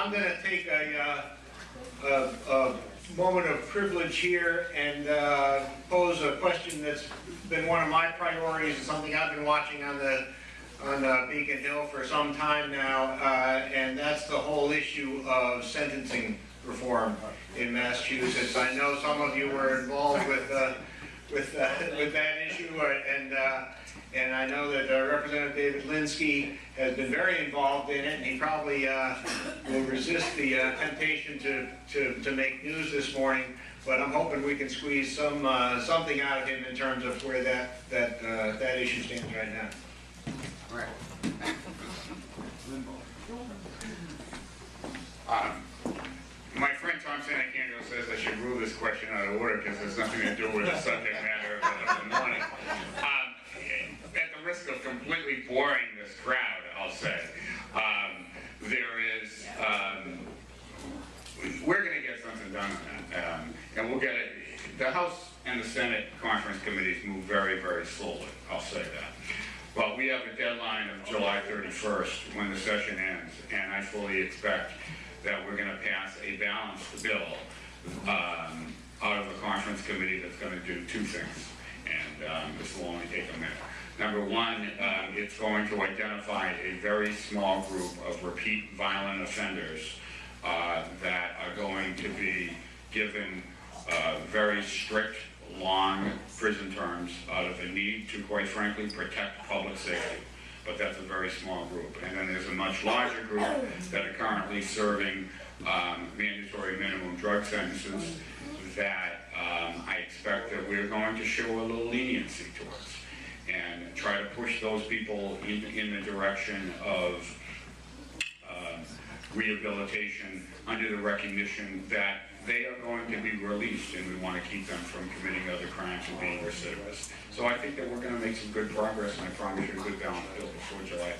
I'm going to take a moment of privilege here and pose a question that's been one of my priorities and something I've been watching on Beacon Hill for some time now, and that's the whole issue of sentencing reform in Massachusetts. I know some of you were involved with that issue, and I know that Representative David Linsky has been very involved in it, and he probably will resist the temptation to make news this morning. But I'm hoping we can squeeze something out of him in terms of where that issue stands right now. All right. My friend Tom Sanacandro says I should rule this question out of order because there's nothing to do with the subject matter of the morning. At the risk of completely boring this crowd, I'll say, we're going to get something done on that, and we'll get it. The House and the Senate conference committees move very, very slowly, I'll say that. But we have a deadline of July 31st when the session ends, and I fully expect that we're going to pass a balanced bill out of the conference committee that's going to do two things, and this will only take a minute. Number one, it's going to identify a very small group of repeat violent offenders that are going to be given very strict, long prison terms out of a need to, quite frankly, protect public safety. But that's a very small group. And then there's a much larger group that are currently serving mandatory minimum drug sentences that I expect that we're going to show a little leniency towards and try to push those people in the direction of rehabilitation under the recognition that they are going to be released, and we want to keep them from committing other crimes and being recidivists. So I think that we're going to make some good progress, and I promise you a good balanced bill before July